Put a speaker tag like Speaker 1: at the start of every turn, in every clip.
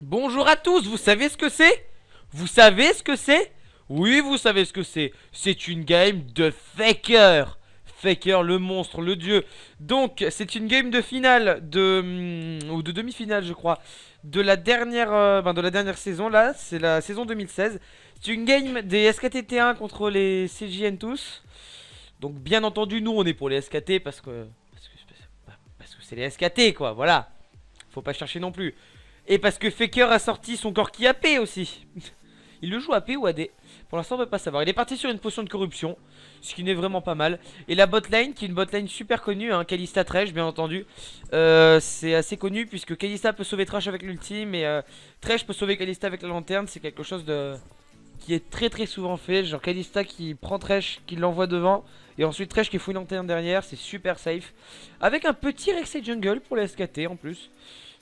Speaker 1: Bonjour à tous, vous savez ce que c'est? Vous savez ce que c'est? Oui, vous savez ce que c'est. C'est une game de Faker. Faker, le monstre, le dieu. Donc, c'est une game de finale ou de demi-finale, je crois, de la dernière saison là. C'est la saison 2016. C'est une game des SKTT1 contre les CJN tous. Donc, bien entendu, nous on est pour les SKT parce que c'est les SKT quoi. Voilà. Faut pas chercher non plus. Et parce que Faker a sorti son Corki AP aussi. Il le joue AP ou AD? Pour l'instant on peut pas savoir. Il est parti sur une potion de corruption, ce qui n'est vraiment pas mal. Et la botlane, qui est une botlane super connue, hein, Kalista Thresh bien entendu. C'est assez connu puisque Kalista peut sauver Thresh avec l'ultime. Et Thresh peut sauver Kalista avec la lanterne. C'est quelque chose de qui est très souvent fait. Genre Kalista qui prend Thresh, qui l'envoie devant. Et ensuite Thresh qui fout une lanterne derrière. C'est super safe. Avec un petit Rek'Sai jungle pour les SKT en plus.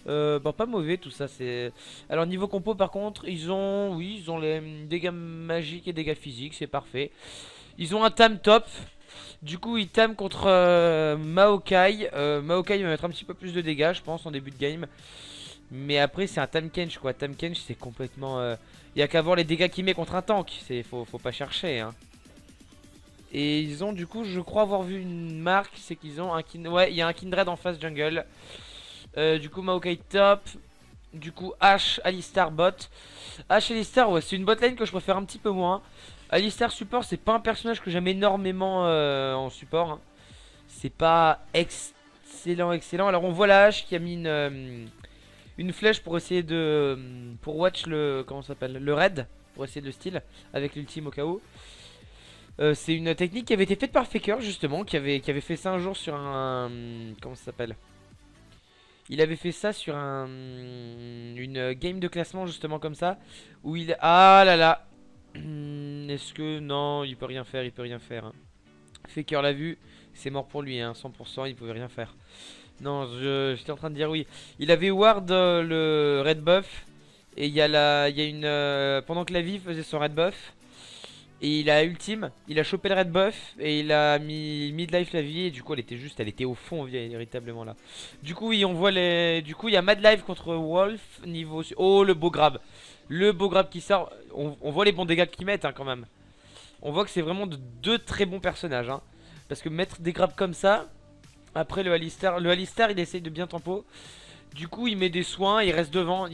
Speaker 1: Bah pas mauvais tout ça c'est. Alors niveau compo par contre ils ont les dégâts magiques et dégâts physiques, c'est parfait. Ils ont un tam top. Du coup ils tam contre Maokai. Maokai va mettre un petit peu plus de dégâts je pense en début de game. Mais après c'est un tam kench quoi. Tam kench c'est complètement y a qu'à voir les dégâts qu'il met contre un tank. Faut pas chercher hein. Et ils ont du coup je crois avoir vu une marque. C'est qu'ils ont un ouais il y a un Kindred en face jungle. Du coup Maokai top. Du coup Ashe, Alistar bot. Ashe, Alistar ouais c'est une botlane que je préfère un petit peu moins. Alistar support c'est pas un personnage que j'aime énormément en support hein. C'est pas excellent. Alors on voit la Ashe qui a mis une flèche pour essayer de pour watch le comment ça s'appelle le raid. Pour essayer de le steal avec l'ultime au cas où. C'est une technique qui avait été faite par Faker justement. Qui avait fait ça un jour sur un comment ça s'appelle. Il avait fait ça sur une game de classement justement comme ça. Où il... Ah là là. Est-ce que... Non, il peut rien faire, hein. Faker l'a vu, c'est mort pour lui, hein, 100%, il pouvait rien faire. Non, j'étais en train de dire oui. Il avait ward le red buff. Et il y a une... pendant que la vie faisait son red buff. Et il a ultime, il a chopé le red buff et il a mis midlife la vie et du coup elle était au fond véritablement là. Du coup oui on voit les, du coup il y a mad life contre Wolf niveau, oh le beau grab qui sort, on voit les bons dégâts qu'ils mettent hein, quand même. On voit que c'est vraiment deux très bons personnages hein. Parce que mettre des grabs comme ça, après le Alistar il essaye de bien tempo. Du coup il met des soins, il reste devant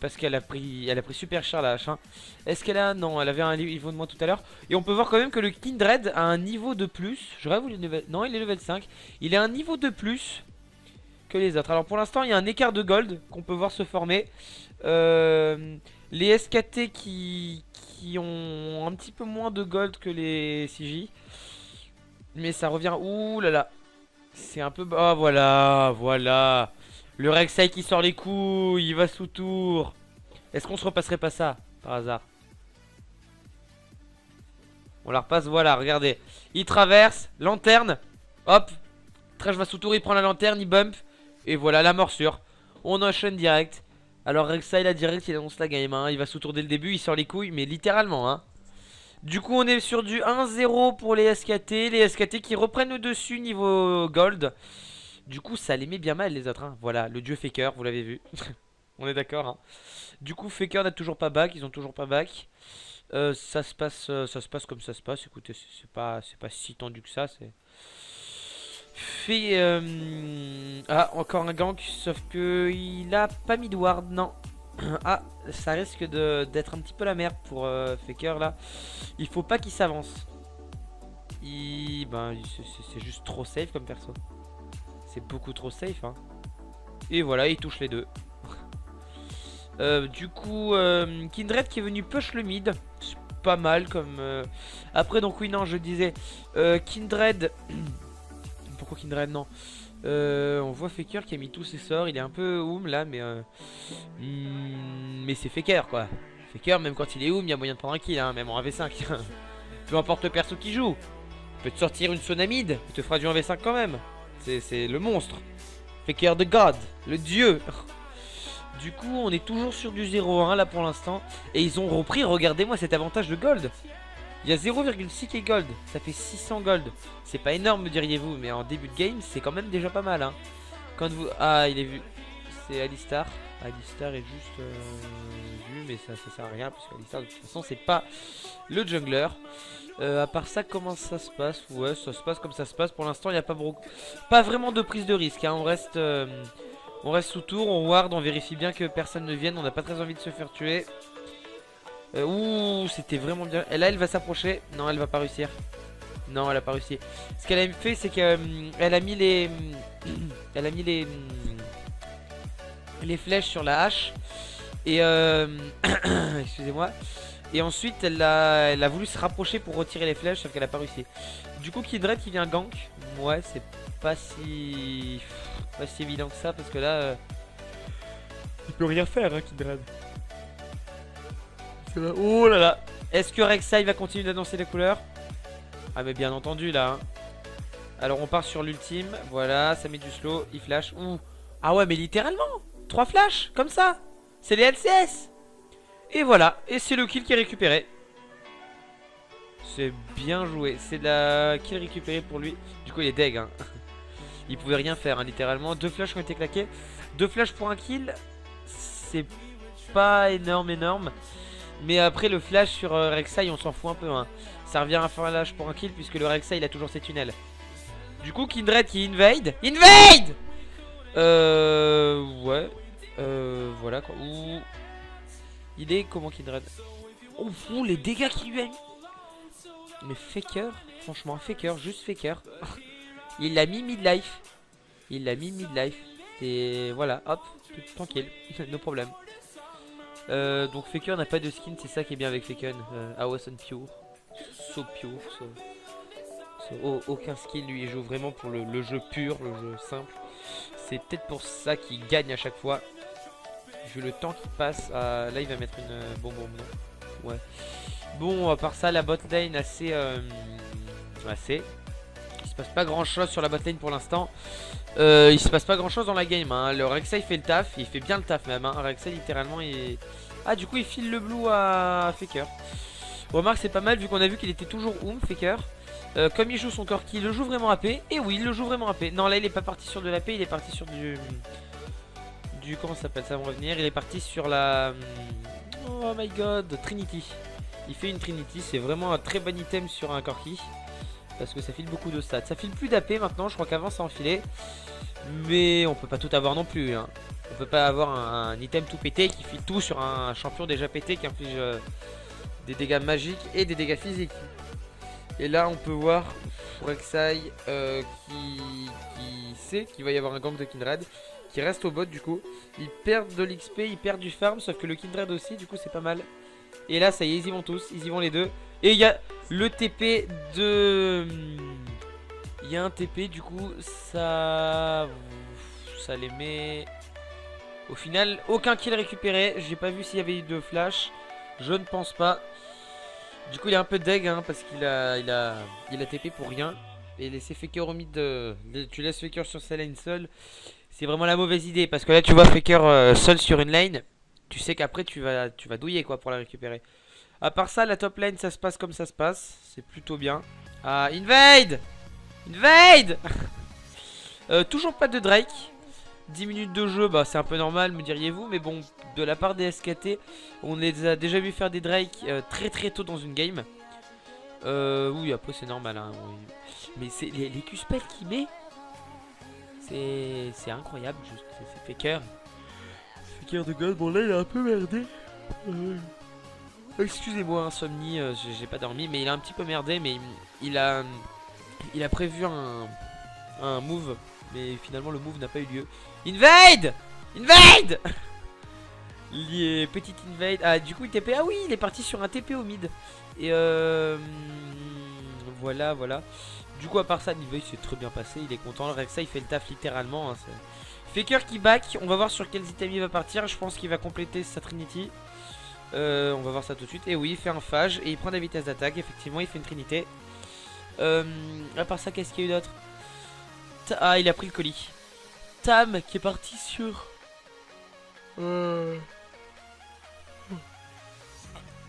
Speaker 1: parce qu'elle a pris super cher la hache hein. Est-ce qu'elle a... Non elle avait un niveau de moins tout à l'heure. Et on peut voir quand même que le Kindred a un niveau de plus. J'aurais voulu level... Non il est level 5. Il a un niveau de plus que les autres. Alors pour l'instant il y a un écart de gold qu'on peut voir se former. Les SKT qui ont un petit peu moins de gold que les CJ. Mais ça revient... Ouh là là. C'est un peu... Ah voilà. Le Rek'Sai qui sort les coups, il va sous tour. Est-ce qu'on se repasserait pas ça, par hasard? On la repasse, voilà, regardez. Il traverse, lanterne. Hop, Thresh va sous tour, il prend la lanterne, il bump. Et voilà, la morsure. On enchaîne direct. Alors Rek'Sai là direct, il annonce la game, hein. Il va sous tour dès le début, il sort les couilles, mais littéralement, hein. Du coup, on est sur du 1-0 pour les SKT. Les SKT qui reprennent le dessus niveau gold. Du coup ça les met bien mal les autres hein. Voilà le dieu Faker vous l'avez vu. On est d'accord hein. Du coup Faker n'a toujours pas back. Ils ont toujours pas back. Ça se passe comme ça se passe. Écoutez c'est pas si tendu que ça. C'est fait ah encore un gank. Sauf que il a pas mis de ward. Non. Ah ça risque d'être un petit peu la merde pour Faker là. Il faut pas qu'il s'avance. Ben, c'est juste trop safe comme perso. C'est beaucoup trop safe hein. Et voilà il touche les deux. Du coup Kindred qui est venu push le mid. C'est pas mal comme après donc oui non je disais Kindred. Pourquoi Kindred non on voit Faker qui a mis tous ses sorts. Il est un peu oum là mais c'est Faker quoi. Faker même quand il est oum il y a moyen de prendre un kill hein, même en 1v5. Peu importe le perso qui joue. Il peut te sortir une Sonamide. Il te fera du 1v5 quand même. C'est le monstre. Faker the God, le dieu. Du coup on est toujours sur du 0-1 là pour l'instant. Et ils ont repris, regardez-moi cet avantage de gold. Il y a 0,6k gold, ça fait 600 gold. C'est pas énorme me diriez-vous, mais en début de game c'est quand même déjà pas mal hein. Quand vous... Ah il est vu. c'est Alistar. Alistar est juste vu, mais ça sert à rien parce qu'Alistar de toute façon c'est pas le jungler. À part ça, comment ça se passe? Ouais, ça se passe comme ça se passe. Pour l'instant, il n'y a pas vraiment de prise de risque. Hein. On reste sous tour, on ward, on vérifie bien que personne ne vienne. On n'a pas très envie de se faire tuer. Ouh, c'était vraiment bien. Et là, elle va s'approcher. Non, elle va pas réussir. Non, elle a pas réussi. Ce qu'elle a fait, c'est qu'elle a mis elle a mis les flèches sur la hache. Et excusez-moi. Et ensuite elle a voulu se rapprocher pour retirer les flèches, sauf qu'elle a pas réussi. Du coup Kindred qui vient gank. Ouais, c'est pas si évident que ça, parce que là il peut rien faire hein, Kindred. Oh là là. Est-ce que Rek'Sai va continuer d'annoncer les couleurs? Ah mais bien entendu là hein. Alors on part sur l'ultime. Voilà, ça met du slow, il flash. Ouh. Ah ouais mais littéralement 3 flashs, comme ça. C'est les LCS. Et voilà, et c'est le kill qui est récupéré. C'est bien joué, c'est la kill récupérée pour lui. Du coup il est deg hein. Il pouvait rien faire hein, littéralement. 2 flashs ont été claqués. 2 flashs pour un kill, c'est pas énorme. Mais après le flash sur Rek'Sai on s'en fout un peu hein. Ça revient à faire un flash pour un kill puisque le Rek'Sai il a toujours ses tunnels. Du coup Kindred qui invade. Ouais. Voilà quoi. Ouh. Il est comment Kindred? Oh, les dégâts qu'il lui a mis. Mais Faker, franchement Faker, juste Faker. Il l'a mis midlife. Et voilà, hop, tranquille, no problème. Donc Faker n'a pas de skin, c'est ça qui est bien avec Faker. Awesome pure, so pure, aucun skin, lui il joue vraiment pour le jeu pur, le jeu simple. C'est peut-être pour ça qu'il gagne à chaque fois. Vu le temps qui passe, là il va mettre une bombe non. Ouais. Bon, à part ça, la bot lane assez. Il se passe pas grand chose sur la bot lane pour l'instant. Il se passe pas grand chose dans la game. Hein. Le Rek'Sai fait le taf, il fait bien le taf même. Hein. Rek'Sai littéralement il. Ah, du coup il file le blue à Faker. Remarque, c'est pas mal vu qu'on a vu qu'il était toujours Faker. Comme il joue son corki, il le joue vraiment AP. Et oui, il le joue vraiment AP. Non, là il est pas parti sur de l'AP, il est parti sur du. Comment ça s'appelle, ça va revenir. Il est parti sur la oh my god, Trinity. Il fait une Trinity, c'est vraiment un très bon item sur un Corki parce que ça file beaucoup de stats. Ça file plus d'AP maintenant, je crois qu'avant ça enfilait. Mais on peut pas tout avoir non plus hein. On peut pas avoir un item tout pété qui file tout sur un champion déjà pété qui inflige des dégâts magiques et des dégâts physiques. Et là on peut voir Rek'Sai qui sait qu'il va y avoir un gank de Kindred, qui reste au bot du coup. Ils perdent de l'XP, ils perdent du farm, sauf que le Kindred aussi, du coup c'est pas mal. Et là ça y est, ils y vont tous, ils y vont les deux. Et il y a le TP de... Il y a un TP du coup, ça les met... Au final, aucun kill récupéré. J'ai pas vu s'il y avait eu de flash. Je ne pense pas. Du coup il est un peu deg hein, parce qu'il a TP pour rien. Et laisser Faker au mid tu laisses Faker sur sa lane seul, c'est vraiment la mauvaise idée. Parce que là tu vois Faker seul sur une lane, tu sais qu'après tu vas douiller quoi pour la récupérer. À part ça, la top lane ça se passe comme ça se passe. C'est plutôt bien. Ah, invade toujours pas de Drake. 10 minutes de jeu, bah c'est un peu normal me diriez-vous. Mais bon, de la part des SKT, on les a déjà vu faire des Drake très tôt dans une game. Oui, après c'est normal hein, oui. Mais c'est les Q-spells qu'il met, c'est incroyable juste. C'est Faker de God. Bon là il a un peu merdé. Excusez-moi Insomnie, j'ai pas dormi. Mais il a un petit peu merdé. Mais il a prévu un move, mais finalement le move n'a pas eu lieu. Invade Petite invade. Ah du coup il TP. Ah oui, il est parti sur un TP au mid. Et voilà. Du coup à part ça, l'invade s'est très bien passé. Il est content. Le Rek'Sai il fait le taf littéralement hein, Faker qui back. On va voir sur quels items il va partir. Je pense qu'il va compléter sa Trinity. On va voir ça tout de suite. Et oui, il fait un phage et il prend de la vitesse d'attaque. Effectivement il fait une Trinité. À part ça, qu'est-ce qu'il y a eu d'autre? Ah, il a pris le colis. Tam qui est parti sur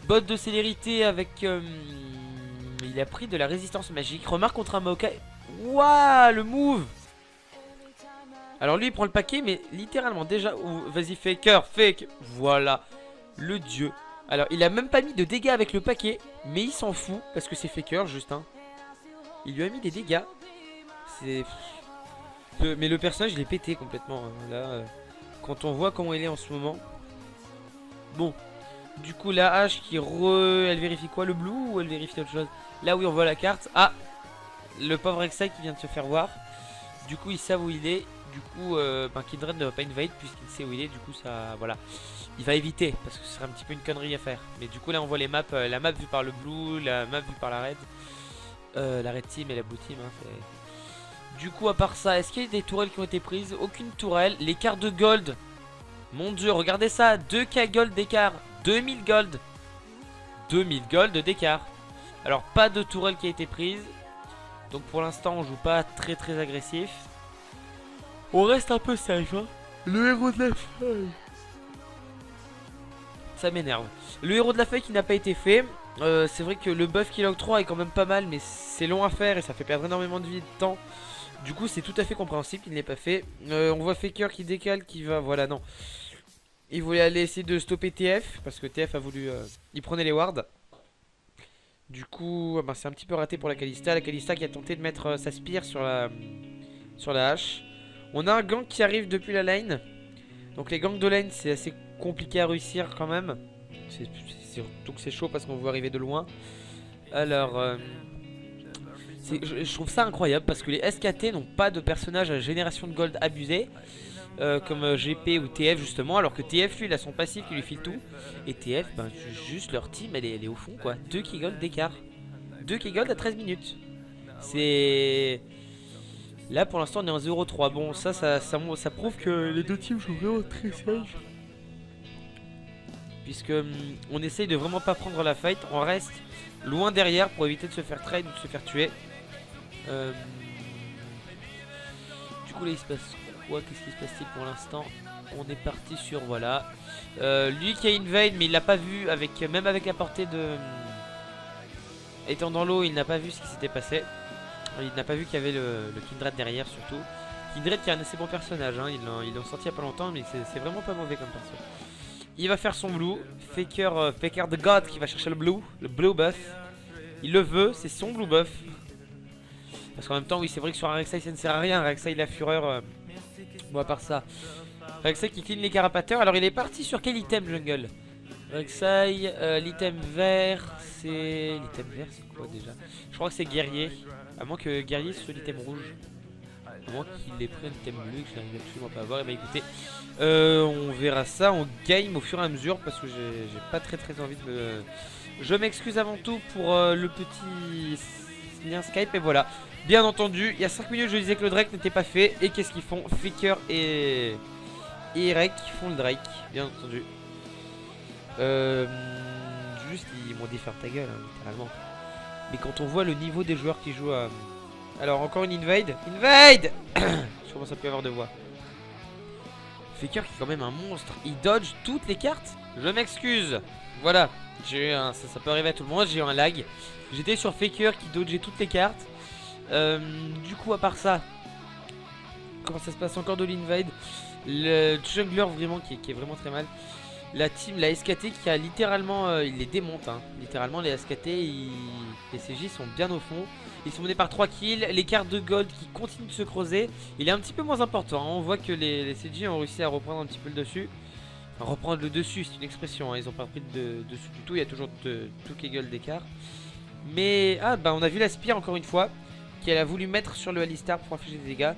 Speaker 1: bot de célérité avec il a pris de la résistance magique. Remarque contre un Maokai. Waouh, le move. Alors lui il prend le paquet mais littéralement déjà, vas-y Faker, fake, voilà, le dieu. Alors il a même pas mis de dégâts avec le paquet, mais il s'en fout parce que c'est Faker juste hein. Il lui a mis des dégâts. C'est... Mais le personnage il est pété complètement hein. Là, quand on voit comment il est en ce moment. Bon, du coup la hache qui elle vérifie quoi, le blue ou elle vérifie autre chose? Là oui on voit la carte. Ah, le pauvre Rek'Sai qui vient de se faire voir. Du coup ils savent où il est. Du coup Kindred ne va pas invade puisqu'il sait où il est. Du coup ça, voilà, il va éviter parce que ce serait un petit peu une connerie à faire. Mais du coup là on voit les maps, la map vue par le blue, la map vue par la red. La red team et la blue team hein, du coup à part ça, est-ce qu'il y a des tourelles qui ont été prises? Aucune tourelle. Les cartes de gold, mon dieu regardez ça, 2k gold d'écart, 2000 gold, 2000 gold d'écart. Alors pas de tourelle qui a été prise. Donc pour l'instant on joue pas très agressif. On reste un peu safe hein. Le héros de la feuille, ça m'énerve. Le héros de la feuille qui n'a pas été fait. C'est vrai que le buff qu'il octroie est quand même pas mal, mais c'est long à faire et ça fait perdre énormément de vie et de temps. Du coup c'est tout à fait compréhensible qu'il ne l'ait pas fait. On voit Faker qui décale, qui va, voilà non. Il voulait aller essayer de stopper TF parce que TF a voulu, il prenait les wards. Du coup c'est un petit peu raté pour la Kalista. La Kalista qui a tenté de mettre sa spire sur la hache. On a un gank qui arrive depuis la lane. Donc les ganks de lane c'est assez compliqué à réussir quand même. Surtout que c'est chaud parce qu'on voit arriver de loin. Alors je trouve ça incroyable parce que les SKT n'ont pas de personnages à génération de gold abusé comme GP ou TF justement. Alors que TF lui il a son passif qui lui file tout. Et TF juste leur team elle est au fond quoi. 2 key gold d'écart. 2 key gold à 13 minutes. C'est... Là pour l'instant on est en 0-3. Bon ça prouve que les deux teams jouent vraiment très safe. Puisque on essaye de vraiment pas prendre la fight. On reste loin derrière pour éviter de se faire trade ou de se faire tuer. Du coup là il se passe quoi? Qu'est-ce qui se passe-t-il pour l'instant? On est parti sur voilà. Lui qui a invade mais il l'a pas vu avec, même avec la portée de... Étant dans l'eau il n'a pas vu ce qui s'était passé. Il n'a pas vu qu'il y avait le Kindred derrière surtout. Kindred qui est un assez bon personnage hein. Ils l'ont sorti il y a pas longtemps mais c'est vraiment pas mauvais comme perso. Il va faire son blue. Faker the God qui va chercher le blue buff. Il le veut, c'est son blue buff. Parce qu'en même temps oui c'est vrai que sur un Rek'Sai ça ne sert à rien. Rek'Sai la fureur. Bon à part ça, Rek'Sai qui clean les carapateurs. Alors il est parti sur quel item jungle? Rek'Sai, l'item vert, c'est... L'item vert c'est quoi déjà? Je crois que c'est guerrier. À moins que guerrier soit l'item rouge. À moins qu'il ait pris un item bleu que je n'arrive absolument pas à voir. Et bah écoutez, on verra ça en game au fur et à mesure. Parce que j'ai pas très envie de me... Je m'excuse avant tout pour le petit lien Skype. Et voilà, bien entendu, il y a 5 minutes je disais que le Drake n'était pas fait. Et qu'est-ce qu'ils font? Faker et Rek font le Drake, bien entendu. Juste ils m'ont dit faire ta gueule hein, littéralement. Mais quand on voit le niveau des joueurs qui jouent à... Alors encore une invade. Invade. Je commence à plus avoir de voix. Faker qui est quand même un monstre. Il dodge toutes les cartes. Je m'excuse. Voilà, j'ai eu un... ça peut arriver à tout le monde. J'ai eu un lag. J'étais sur Faker qui dodgeait toutes les cartes. Du coup à part ça, comment ça se passe? Encore de l'invade. Le jungler vraiment qui est vraiment très mal. La team, la SKT qui a littéralement, il les démonte hein. Littéralement les SKT, les CJ sont bien au fond. Ils sont menés par 3 kills, les cartes de gold qui continuent de se creuser. Il est un petit peu moins important hein. On voit que les CJ ont réussi à reprendre un petit peu le dessus. Enfin, reprendre le dessus c'est une expression hein. Ils ont pas pris de dessus du tout, il y a toujours tout qui gueule d'écart. Mais, on a vu la Spire encore une fois qu'elle a voulu mettre sur le Alistar pour infliger des dégâts.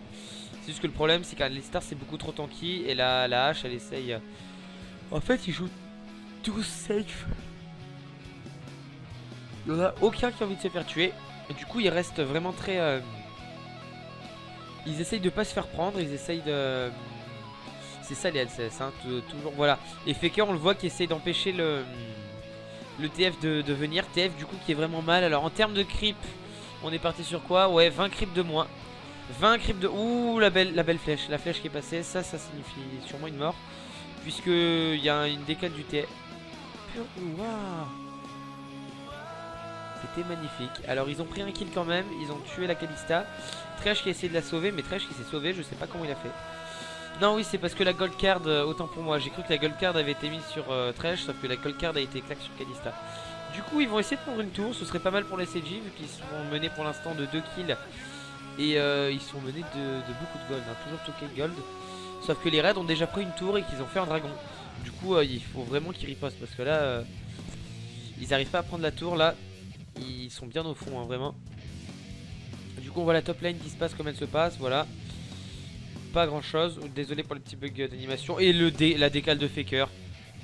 Speaker 1: C'est juste que le problème c'est qu'Alistar c'est beaucoup trop tanky. Et la hache elle essaye... En fait, ils jouent tous safe. Il n'y en a aucun qui a envie de se faire tuer. Et du coup, ils restent vraiment très... Ils essayent de pas se faire prendre. Ils essayent de... C'est ça les LCS, hein, toujours, voilà. Et Faker, on le voit qui essaye d'empêcher le TF de venir. TF, du coup, qui est vraiment mal. Alors, en termes de creep, on est parti sur quoi? Ouais, 20 creep de moins. 20 creep de... Ouh, la belle flèche. La flèche qui est passée, ça signifie sûrement une mort. Puisque il y a une décale du TF. Wow. C'était magnifique. Alors ils ont pris un kill quand même. Ils ont tué la Kalista. Thresh qui a essayé de la sauver. Mais Thresh qui s'est sauvé. Je sais pas comment il a fait. Non, oui, c'est parce que la gold card, autant pour moi, j'ai cru que la gold card avait été mise sur Thresh, sauf que la gold card a été claque sur Kalista. Du coup, ils vont essayer de prendre une tour, ce serait pas mal pour les CJ, vu qu'ils sont menés pour l'instant de 2 kills. Et ils sont menés de beaucoup de gold, hein, toujours token gold. Sauf que les raids ont déjà pris une tour et qu'ils ont fait un dragon. Du coup, il faut vraiment qu'ils ripostent, parce que là, ils n'arrivent pas à prendre la tour, là. Ils sont bien au fond, hein, vraiment. Du coup, on voit la top lane qui se passe comme elle se passe, voilà. Pas grand chose, désolé pour le petit bug d'animation. Et la décale de Faker.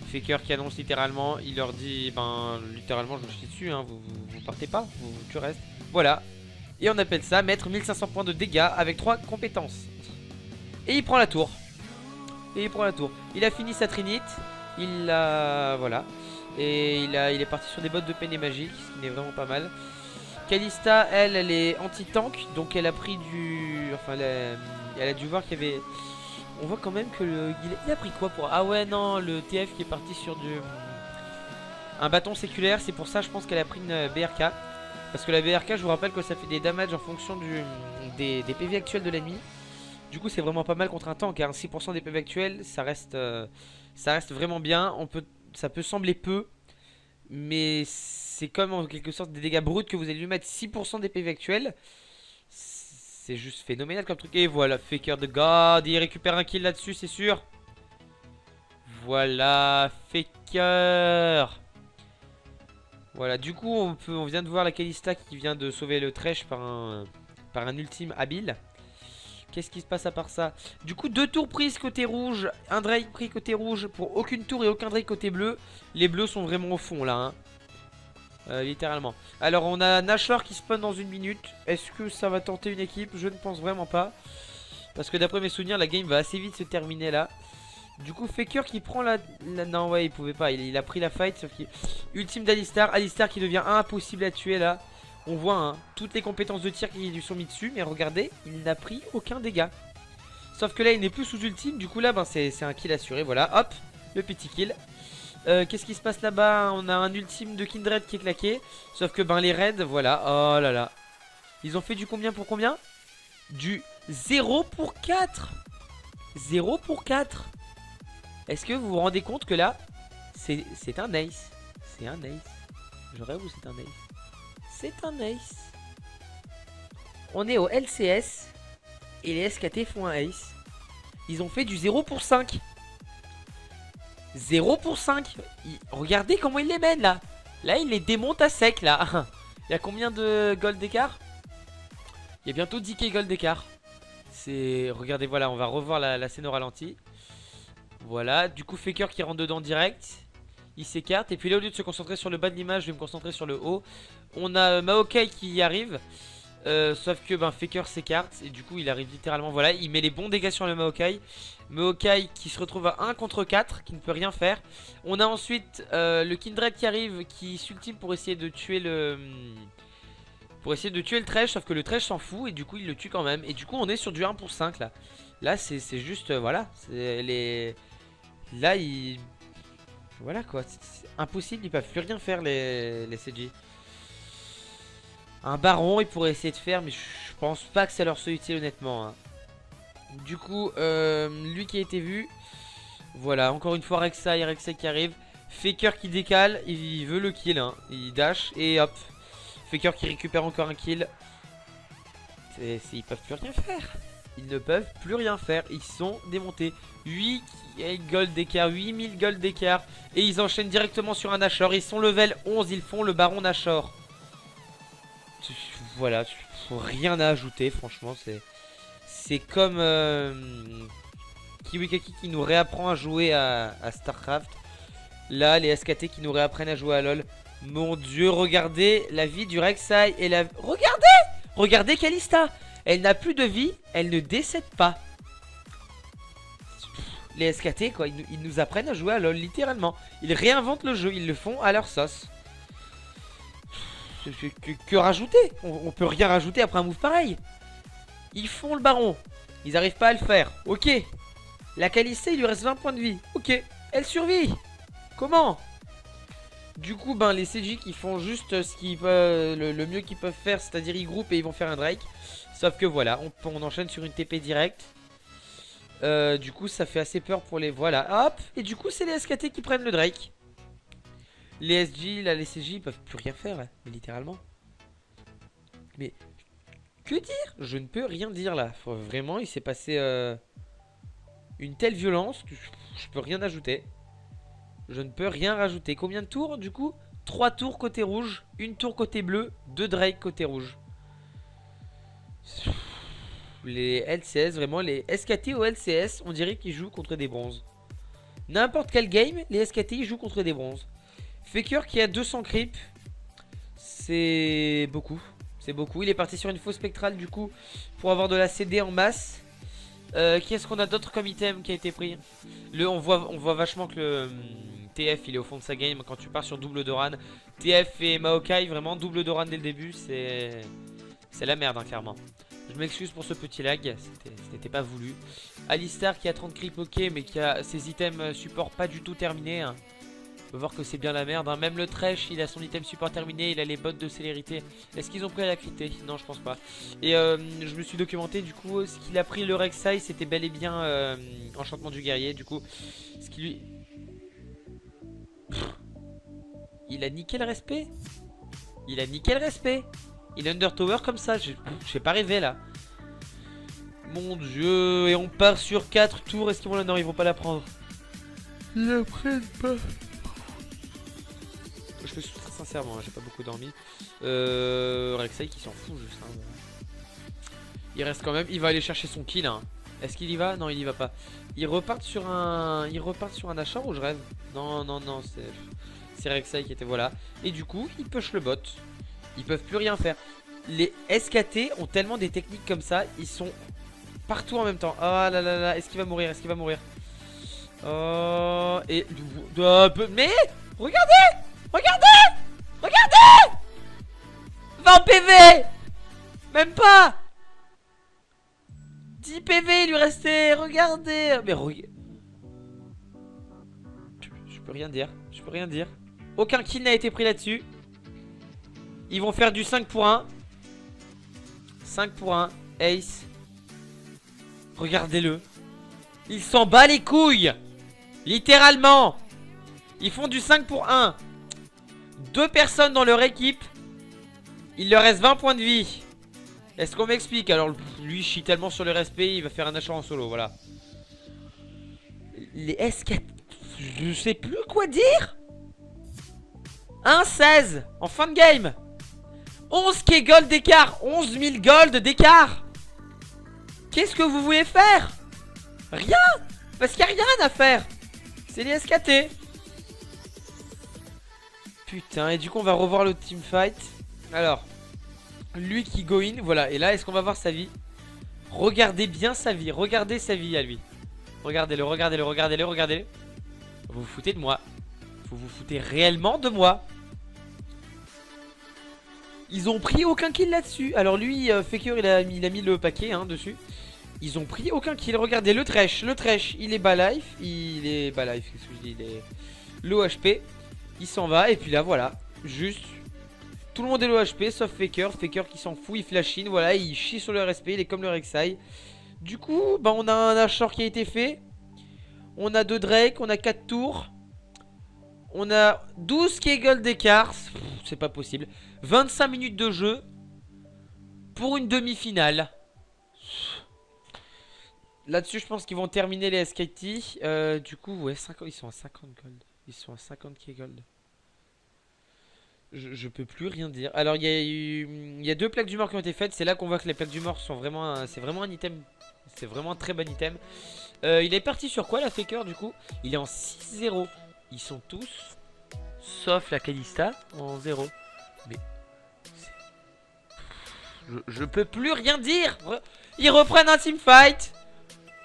Speaker 1: Faker qui annonce littéralement, il leur dit, ben littéralement je me chie dessus, hein, vous partez pas, tu restes. Voilà. Et on appelle ça mettre 1500 points de dégâts avec 3 compétences. Et il prend la tour. Il a fini sa trinite. Il a... Voilà. Et il est parti sur des bottes de peine magique, ce qui est vraiment pas mal. Kalista, elle est anti-tank, donc elle a pris du... Enfin, elle a dû voir qu'il y avait... On voit quand même que il a pris quoi pour... Ah ouais, non, le TF qui est parti sur un bâton séculaire, c'est pour ça je pense qu'elle a pris une BRK. Parce que la BRK, je vous rappelle que ça fait des damages en fonction des PV actuels de l'ennemi. Du coup, c'est vraiment pas mal contre un tank, hein. 6% des PV actuels, ça reste vraiment bien. Ça peut sembler peu, mais c'est comme en quelque sorte des dégâts bruts que vous allez lui mettre 6% des PV actuels. C'est juste phénoménal comme truc. Et voilà, Faker de God, il récupère un kill là-dessus, c'est sûr. Voilà, Faker. Voilà, du coup, on vient de voir la Kalista qui vient de sauver le Thresh par un ultime habile. Qu'est-ce qui se passe à part ça? Du coup, 2 tours prises côté rouge, un Drake pris côté rouge pour aucune tour et aucun Drake côté bleu. Les bleus sont vraiment au fond là, hein. Littéralement. Alors on a Nashor qui spawn dans 1 minute. Est-ce que ça va tenter une équipe? Je ne pense vraiment pas. Parce que d'après mes souvenirs, la game va assez vite se terminer là. Du coup, Faker qui prend la... Non, ouais, il pouvait pas. Il a pris la fight. Sauf qu'il... Ultime d'Alistar. Alistar qui devient impossible à tuer là. On voit, hein, toutes les compétences de tir qui lui sont mis dessus. Mais regardez, il n'a pris aucun dégât. Sauf que là, il n'est plus sous ultime. Du coup, là, ben, c'est un kill assuré. Voilà, hop, le petit kill. Qu'est-ce qui se passe là-bas? On a un ultime de Kindred qui est claqué. Sauf que ben les raids, voilà. Oh là là. Ils ont fait du combien pour combien? Du 0 pour 4. 0 pour 4. Est-ce que vous vous rendez compte que là, c'est un ace? C'est un ace. Je rêve ou c'est un ace? C'est un ace. On est au LCS. Et les SKT font un ace. Ils ont fait du 0 pour 5. 0 pour 5. Regardez comment il les mène là. Là il les démonte à sec là. Il y a combien de gold d'écart? Il y a bientôt 10k gold d'écart. Regardez, voilà, on va revoir la scène au ralenti. Voilà, du coup Faker qui rentre dedans direct. Il s'écarte et puis là au lieu de se concentrer sur le bas de l'image, je vais me concentrer sur le haut. On a Maokai qui y arrive. Sauf que ben, Faker s'écarte et du coup il arrive littéralement, voilà, il met les bons dégâts sur le Maokai. Maokai qui se retrouve à 1 contre 4, qui ne peut rien faire. On a ensuite le Kindred qui arrive, qui s'ultime pour essayer de tuer le... Thresh, sauf que le Thresh s'en fout et du coup il le tue quand même. Et du coup on est sur du 1 pour 5 là. Là c'est juste, voilà, là il... Voilà quoi, c'est impossible, ils peuvent plus rien faire les CG. Un baron ils pourraient essayer de faire, mais je pense pas que ça leur soit utile honnêtement, hein. Du coup lui qui a été vu. Voilà, encore une fois Rek'Sai qui arrive. Faker qui décale, il veut le kill, hein. Il dash et hop. Faker qui récupère encore un kill. Ils peuvent plus rien faire. Ils ne peuvent plus rien faire, ils sont démontés. 8 gold d'écart, 8000 gold d'écart. Et ils enchaînent directement sur un Nashor. Ils sont level 11, ils font le baron Nashor. Voilà, rien à ajouter, franchement. C'est comme Kiwikaki qui nous réapprend à jouer à Starcraft. Là, les SKT qui nous réapprennent à jouer à LoL. Mon dieu, regardez la vie du Rek'Sai et la... Regardez Kalista. Elle n'a plus de vie, elle ne décède pas. Les SKT, quoi, ils nous apprennent à jouer à LoL, littéralement. Ils réinventent le jeu, ils le font à leur sauce. Que rajouter? On peut rien rajouter après un move pareil. Ils font le baron. Ils n'arrivent pas à le faire. Ok. La Kalista, il lui reste 20 points de vie. Ok. Elle survit. Comment? Du coup, ben, les CJ qui font juste ce qu'ils peuvent, le mieux qu'ils peuvent faire, c'est-à-dire ils groupent et ils vont faire un Drake. Sauf que voilà, on enchaîne sur une TP directe. Du coup ça fait assez peur pour les... Voilà, hop. Et du coup c'est les SKT qui prennent le Drake. Les SG, là, les CJ, ils peuvent plus rien faire, là, mais littéralement. Mais que dire? Je ne peux rien dire là. Vraiment, il s'est passé une telle violence que je peux rien ajouter. Je ne peux rien rajouter. Combien de tours du coup? 3 tours côté rouge, 1 tour côté bleu, 2 Drake côté rouge. Les LCS, vraiment, les SKT au LCS, on dirait qu'ils jouent contre des bronzes. N'importe quel game, les SKT ils jouent contre des bronzes. Faker qui a 200 creep, c'est beaucoup. C'est beaucoup. Il est parti sur une fausse spectrale du coup pour avoir de la CD en masse. Qu'est-ce qu'on a d'autre comme item qui a été pris? On voit vachement que le TF il est au fond de sa game quand tu pars sur double Doran. TF et Maokai, vraiment double Doran dès le début, c'est la merde hein, clairement. Je m'excuse pour ce petit lag, c'était pas voulu. Alistar qui a 30 creep ok mais qui a ses items support pas du tout terminés hein. On peut voir que c'est bien la merde hein. Même le Thresh il a son item support terminé. Il a les bots de célérité. Est-ce qu'ils ont pris à la crité? Non je pense pas. Et je me suis documenté du coup. Ce qu'il a pris le Rek'Sai c'était bel et bien enchantement du guerrier. Du coup ce qui lui... Il a niqué le respect. Il a niqué le respect. Il undertower comme ça. J'ai pas rêvé là. Mon dieu. Et on part sur 4 tours. Est-ce qu'ils vont la... Non ils vont pas la prendre. Ils la prennent pas. Je le suis très sincèrement, hein, j'ai pas beaucoup dormi. Rek'Sai qui s'en fout juste. Hein. Il reste quand même, il va aller chercher son kill. Hein. Est-ce qu'il y va? Non, il y va pas. Ils repartent sur un achat ou je rêve? Non, non, non, c'est Rek'Sai qui était voilà. Et du coup, ils push le bot. Ils peuvent plus rien faire. Les SKT ont tellement des techniques comme ça, ils sont partout en même temps. Oh là là là, est-ce qu'il va mourir? Est-ce qu'il va mourir? Oh et mais regardez! Regardez! Regardez! 20 PV! Même pas! 10 PV il lui restait! Regardez! Mais je peux rien dire. Je peux rien dire. Aucun kill n'a été pris là-dessus. Ils vont faire du 5 pour 1. 5 pour 1. Ace. Regardez-le. Il s'en bat les couilles! Littéralement! Ils font du 5 pour 1. 2 personnes dans leur équipe. Il leur reste 20 points de vie. Est-ce qu'on m'explique? Alors lui chie tellement sur le respect. Il va faire un achat en solo. Voilà. Les S4. Je sais plus quoi dire. 1-16 en fin de game. 11 k gold d'écart. 11 000 gold d'écart. Qu'est-ce que vous voulez faire? Rien. Parce qu'il n'y a rien à faire. C'est les SKT. Putain, et du coup on va revoir le teamfight. Alors, lui qui go in, voilà. Et là, est-ce qu'on va voir sa vie? Regardez bien sa vie, regardez sa vie à lui. Regardez-le, regardez-le, regardez-le, regardez-le. Vous vous foutez de moi. Vous vous foutez réellement de moi. Ils ont pris aucun kill là-dessus. Alors lui, Faker, il a mis le paquet hein, dessus. Ils ont pris aucun kill. Regardez le Thresh, il est bas life. Il est bas life, qu'est-ce que je dis? Il est low HP. Il s'en va et puis là voilà. Juste tout le monde est low HP sauf Faker. Faker qui s'en fout, il flash in. Voilà, il chie sur le RSP. Il est comme le Rek'Sai. Du coup, bah, on a un Ashore qui a été fait. On a 2 Drake, on a 4 tours. On a 12 k gold d'écart. C'est pas possible. 25 minutes de jeu pour une demi-finale. Là-dessus, je pense qu'ils vont terminer les SKT. Du coup, ouais, ils sont à 50 gold. Ils sont à 50 k gold. Je peux plus rien dire. Alors, il y a 2 plaques du mort qui ont été faites. C'est là qu'on voit que les plaques du mort sont vraiment... C'est vraiment un item. C'est vraiment un très bon item. Il est parti sur quoi, la Faker, du coup? Il est en 6-0. Ils sont tous, sauf la Kalista, en 0. Mais... Je peux plus rien dire. Ils reprennent un teamfight.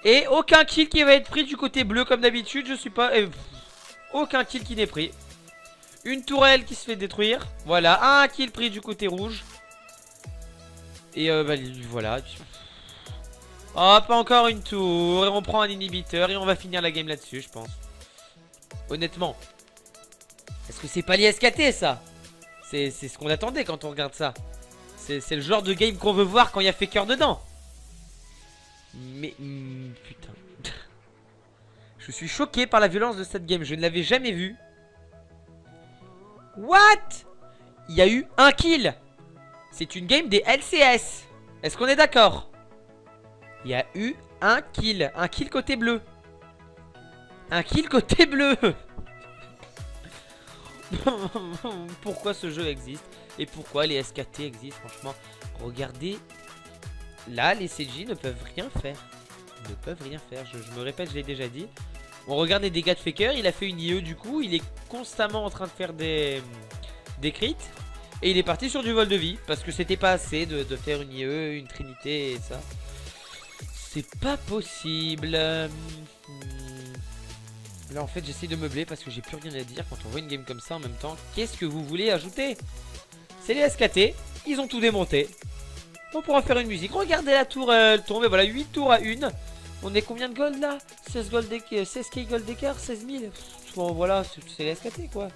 Speaker 1: Et aucun kill qui va être pris du côté bleu comme d'habitude. Je suis pas... aucun kill qui n'est pris. Une tourelle qui se fait détruire. Voilà, un kill pris du côté rouge. Et bah, voilà. Hop, encore une tour. Et on prend un inhibiteur. Et on va finir la game là-dessus, je pense. Honnêtement. Est-ce que c'est pas les SKT, ça? C'est ce qu'on attendait quand on regarde ça. C'est le genre de game qu'on veut voir quand il y a Faker dedans. Mais putain. Je suis choqué par la violence de cette game. Je ne l'avais jamais vue. What? Il y a eu un kill. C'est une game des LCS. Est-ce qu'on est d'accord? Il y a eu un kill. Un kill côté bleu. Un kill côté bleu. Pourquoi ce jeu existe? Et pourquoi les SKT existent? Franchement, regardez. Là, les CJ ne peuvent rien faire. Ils ne peuvent rien faire. Je me répète, je l'ai déjà dit. On regarde les dégâts de Faker. Il a fait une IE du coup. Il est constamment en train de faire des crits. Et il est parti sur du vol de vie. Parce que c'était pas assez de faire une IE, une trinité et ça. C'est pas possible. Là en fait j'essaie de meubler parce que j'ai plus rien à dire quand on voit une game comme ça en même temps. Qu'est-ce que vous voulez ajouter? C'est les SKT. Ils ont tout démonté. On pourra faire une musique. Regardez la tour tomber. Voilà, 8 tours à 1. On est combien de gold là? 16 gold d'écart, 16k gold d'écart, 16 000. Bon, voilà, c'est les SKT quoi.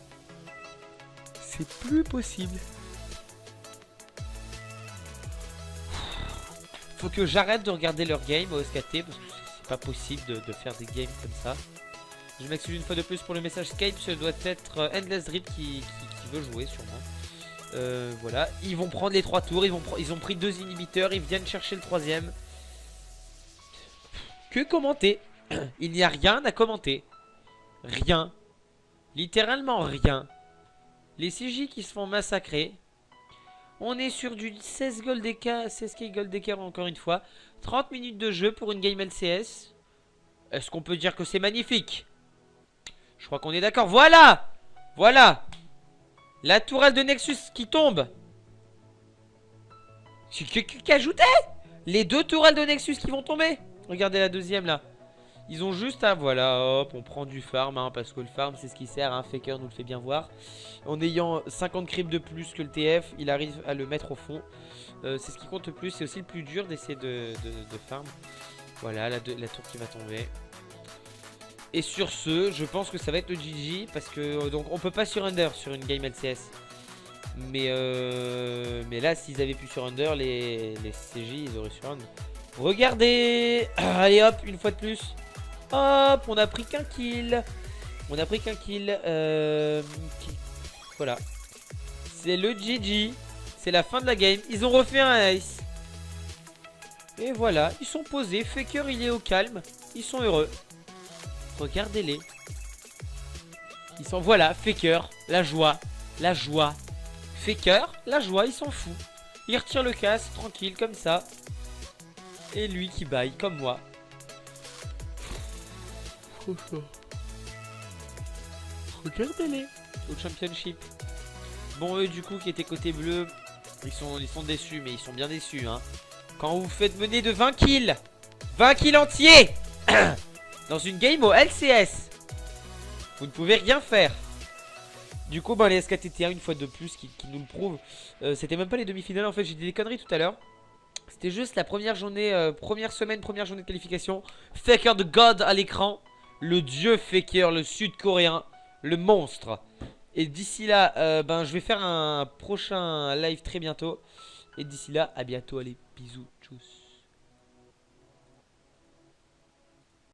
Speaker 1: C'est plus possible. Faut que j'arrête de regarder leur game au SKT parce que c'est pas possible de faire des games comme ça. Je m'excuse une fois de plus pour le message Skype. Ce doit être Endless Drip qui veut jouer sûrement. Voilà, ils vont prendre les 3 tours. Ils ont pris 2 inhibiteurs. Ils viennent chercher le 3ème. Que commenter? Il n'y a rien à commenter. Rien. Littéralement rien. Les CJ qui se font massacrer. On est sur du 16 gold d'écart, 16k gold d'écart encore une fois. 30 minutes de jeu pour une game LCS. Est-ce qu'on peut dire que c'est magnifique? Je crois qu'on est d'accord. Voilà! Voilà! La tourelle de Nexus qui tombe. Qui ajoutait? Les 2 tourelles de Nexus qui vont tomber. Regardez la deuxième là. Ils ont juste à... Voilà, hop, on prend du farm, hein, parce que le farm, c'est ce qui sert, hein, Faker nous le fait bien voir. En ayant 50 creeps de plus que le TF, il arrive à le mettre au fond. C'est ce qui compte le plus, c'est aussi le plus dur d'essayer de farm. Voilà, la tour qui va tomber. Et sur ce, je pense que ça va être le GG, parce que donc on peut pas surrender sur une game LCS. Mais là, s'ils avaient pu surrender, les CJ, ils auraient surrender. Regardez. Allez hop, une fois de plus. Hop, on a pris qu'un kill. On a pris qu'un kill. Voilà. C'est le GG. C'est la fin de la game. Ils ont refait un ice. Et voilà, ils sont posés. Faker, il est au calme. Ils sont heureux. Regardez-les. Ils sont... Voilà, Faker, la joie. La joie. Faker, la joie, il s'en fout. Il retire le casse, tranquille, comme ça. Et lui qui baille, comme moi. Regardez-les. Au championship. Bon, eux, du coup, qui étaient côté bleu, ils sont déçus, mais ils sont bien déçus, hein. Quand vous faites mener de 20 kills. 20 kills entiers. Dans une game au LCS. Vous ne pouvez rien faire. Du coup, ben, les SKTT1, une fois de plus, qui nous le prouvent. C'était même pas les demi-finales, en fait, j'ai dit des conneries tout à l'heure. C'était juste la première journée, première journée de qualification. Faker de God à l'écran. Le dieu Faker, le sud-coréen. Le monstre. Et d'ici là, ben, je vais faire un prochain live très bientôt. Et d'ici là, à bientôt, allez, bisous, tchuss.